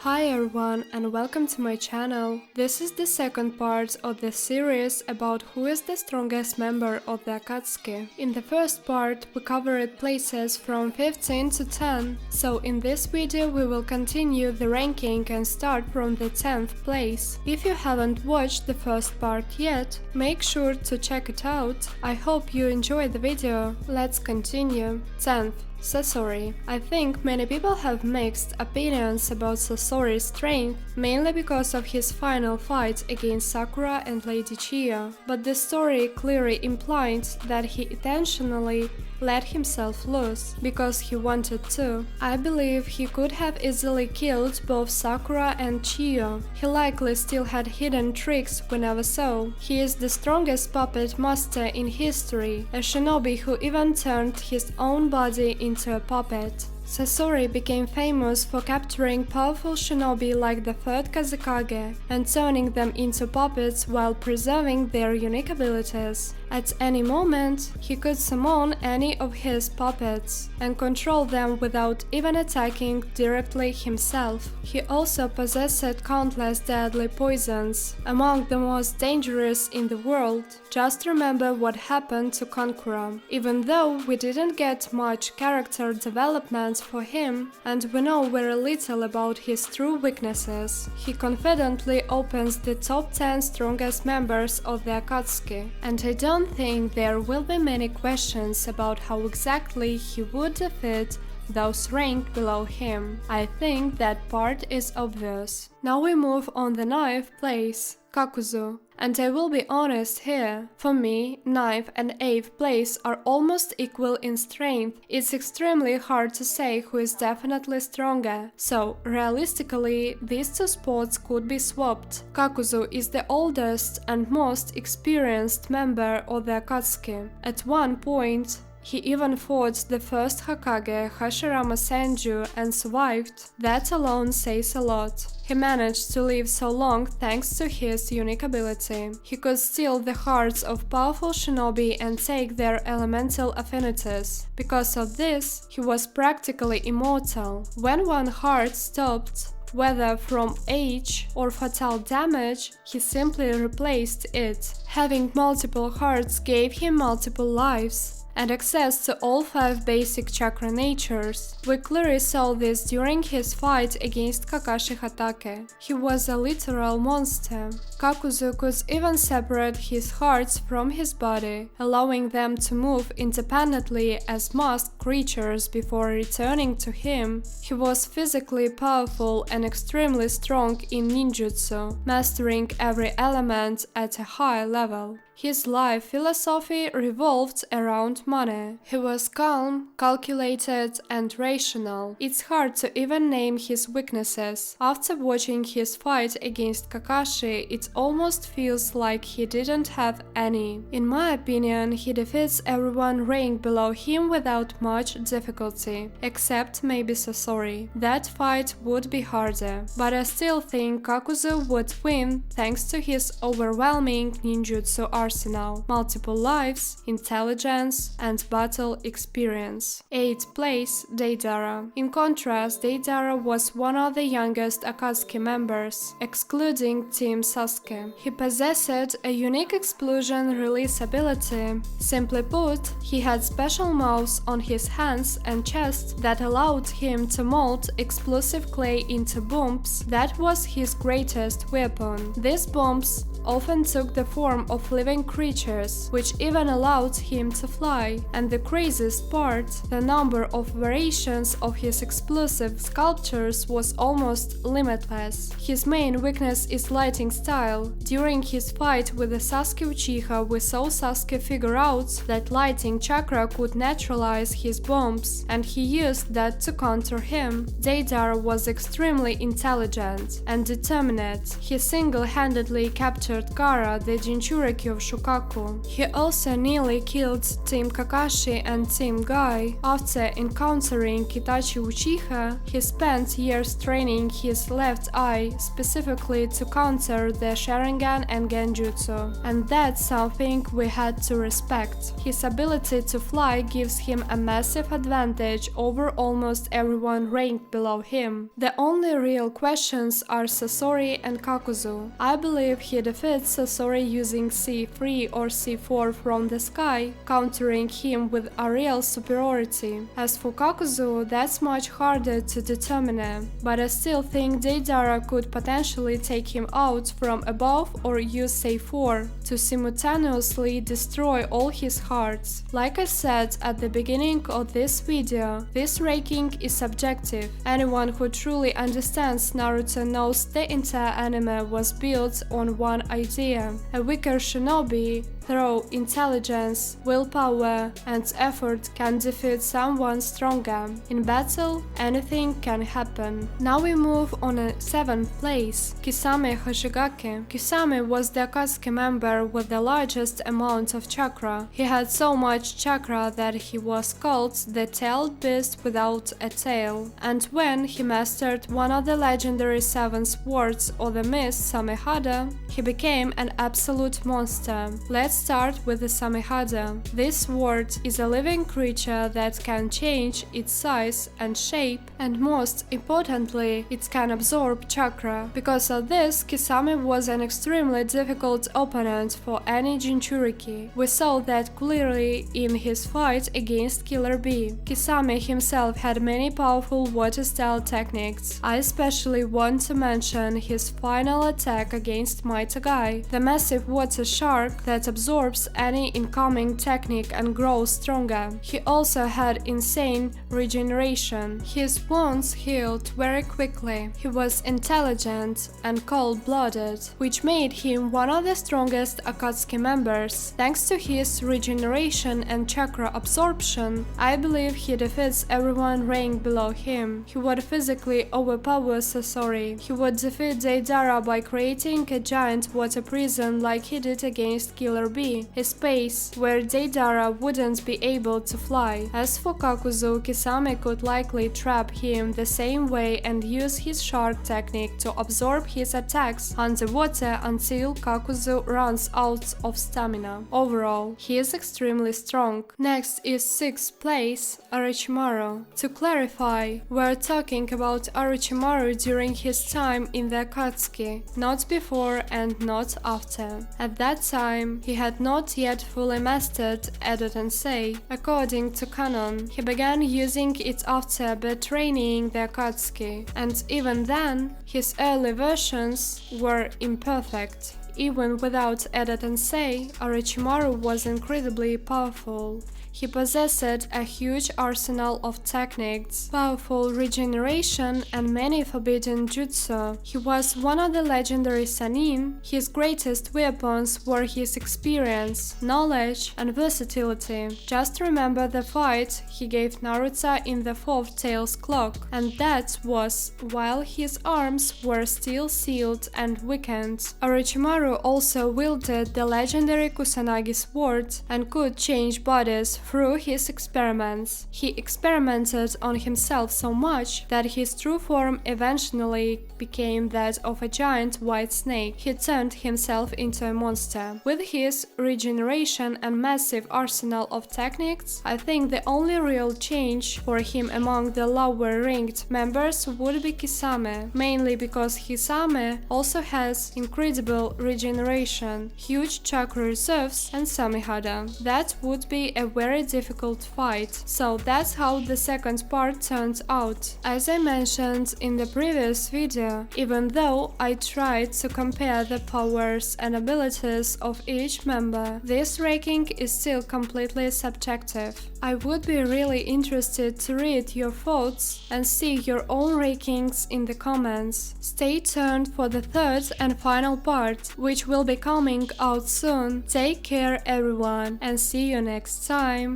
Hi everyone and welcome to my channel. This is the second part of the series about who is the strongest member of the Akatsuki. In the first part we covered places from 15 to 10, so in this video we will continue the ranking and start from the 10th place. If you haven't watched the first part yet, make sure to check it out. I hope you enjoy the video. Let's continue. 10th. Sasori. I think many people have mixed opinions about Sasori's strength, mainly because of his final fight against Sakura and Lady Chiyo, but the story clearly implied that he intentionally let himself loose, because he wanted to. I believe he could have easily killed both Sakura and Chiyo. He likely still had hidden tricks we never saw. He is the strongest puppet master in history, a shinobi who even turned his own body into a puppet. Sasori became famous for capturing powerful shinobi like the third Kazekage and turning them into puppets while preserving their unique abilities. At any moment, he could summon any of his puppets and control them without even attacking directly himself. He also possessed countless deadly poisons, among the most dangerous in the world. Just remember what happened to Kankura. Even though we didn't get much character development for him, and we know very little about his true weaknesses, he confidently opens the top 10 strongest members of the Akatsuki, and I don't think there will be many questions about how exactly he would defeat those ranked below him. I think that part is obvious. Now we move on the 9th place, Kakuzu. And I will be honest here, for me, 9th and 8th place are almost equal in strength. It's extremely hard to say who is definitely stronger, so realistically these two spots could be swapped. Kakuzu is the oldest and most experienced member of the Akatsuki. At one point, he even fought the first Hokage, Hashirama Senju, and survived. That alone says a lot. He managed to live so long thanks to his unique ability. He could steal the hearts of powerful shinobi and take their elemental affinities. Because of this, he was practically immortal. When one heart stopped, whether from age or fatal damage, he simply replaced it. Having multiple hearts gave him multiple lives and access to all 5 basic chakra natures. We clearly saw this during his fight against Kakashi Hatake. He was a literal monster. Kakuzu could even separate his hearts from his body, allowing them to move independently as masked creatures before returning to him. He was physically powerful and extremely strong in ninjutsu, mastering every element at a high level. His life philosophy revolved around money. He was calm, calculated, and rational. It's hard to even name his weaknesses. After watching his fight against Kakashi, it almost feels like he didn't have any. In my opinion, he defeats everyone ranked below him without much difficulty, except maybe Sasori. That fight would be harder, but I still think Kakuzu would win thanks to his overwhelming ninjutsu arsenal, multiple lives, intelligence, and battle experience. 8th place, Deidara. In contrast, Deidara was one of the youngest Akatsuki members, excluding Team Sasuke. He possessed a unique explosion release ability. Simply put, he had special mouths on his hands and chest that allowed him to mold explosive clay into bombs. That was his greatest weapon. These bombs often took the form of living creatures, which even allowed him to fly. And the craziest part, the number of variations of his explosive sculptures was almost limitless. His main weakness is lighting style. During his fight with the Sasuke Uchiha, we saw Sasuke figure out that lighting chakra could neutralize his bombs, and he used that to counter him. Deidara was extremely intelligent and determined. He single-handedly captured Gaara, the Jinchuriki of Shukaku. He also nearly killed Team Team Kakashi and Team Guy, after encountering Itachi Uchiha, he spent years training his left eye specifically to counter the Sharingan and Genjutsu, and that's something we had to respect. His ability to fly gives him a massive advantage over almost everyone ranked below him. The only real questions are Sasori and Kakuzu. I believe he defeats Sasori using C3 or C4 from the sky, countering him with a real superiority. As for Kakuzu, that's much harder to determine, but I still think Deidara could potentially take him out from above or use C4 to simultaneously destroy all his hearts. Like I said at the beginning of this video, this ranking is subjective. Anyone who truly understands Naruto knows the entire anime was built on one idea: a weaker shinobi, through intelligence, willpower, and effort can defeat someone stronger. In battle, anything can happen. Now we move on a 7th place, Kisame Hoshigaki. Kisame was the Akatsuki member with the largest amount of chakra. He had so much chakra that he was called the tailed beast without a tail. And when he mastered one of the legendary 7 swords of the mist, Samehada, he became an absolute monster. Let's start with the Samehada. This sword is a living creature that can change its size and shape, and most importantly, it can absorb chakra. Because of this, Kisame was an extremely difficult opponent for any Jinchuriki. We saw that clearly in his fight against Killer Bee. Kisame himself had many powerful water-style techniques. I especially want to mention his final attack against Mighty Guy, the massive water shark that absorbs any incoming technique and grows stronger. He also had insane regeneration. His wounds healed very quickly. He was intelligent and cold-blooded, which made him one of the strongest Akatsuki members. Thanks to his regeneration and chakra absorption, I believe he defeats everyone ranked below him. He would physically overpower Sasori. He would defeat Deidara by creating a giant water prison like he did against Killer Bee, a space where Deidara wouldn't be able to fly. As for Kakuzu, Kisame could likely trap him the same way and use his shark technique to absorb his attacks underwater until Kakuzu runs out of stamina. Overall, he is extremely strong. Next is 6th place, Orochimaru. To clarify, we're talking about Orochimaru during his time in the Akatsuki, not before and not after. At that time, he had not yet fully mastered Edo Tensei. According to canon, he began using it after betraying the Akatsuki, and even then, his early versions were imperfect. Even without Edo Tensei, Orochimaru was incredibly powerful. He possessed a huge arsenal of techniques, powerful regeneration, and many forbidden jutsu. He was one of the legendary Sannin. His greatest weapons were his experience, knowledge, and versatility. Just remember the fight he gave Naruto in the 4th Tail's Clock, and that was while his arms were still sealed and weakened. Orochimaru also wielded the legendary Kusanagi sword and could change bodies through his experiments. He experimented on himself so much that his true form eventually became that of a giant white snake. He turned himself into a monster. With his regeneration and massive arsenal of techniques, I think the only real change for him among the lower ranked members would be Kisame, mainly because Kisame also has incredible regeneration, huge chakra reserves, and Samehada. That would be a very difficult fight. So that's how the second part turned out. As I mentioned in the previous video, even though I tried to compare the powers and abilities of each member, this ranking is still completely subjective. I would be really interested to read your thoughts and see your own rankings in the comments. Stay tuned for the 3rd and final part, which will be coming out soon. Take care everyone, and see you next time.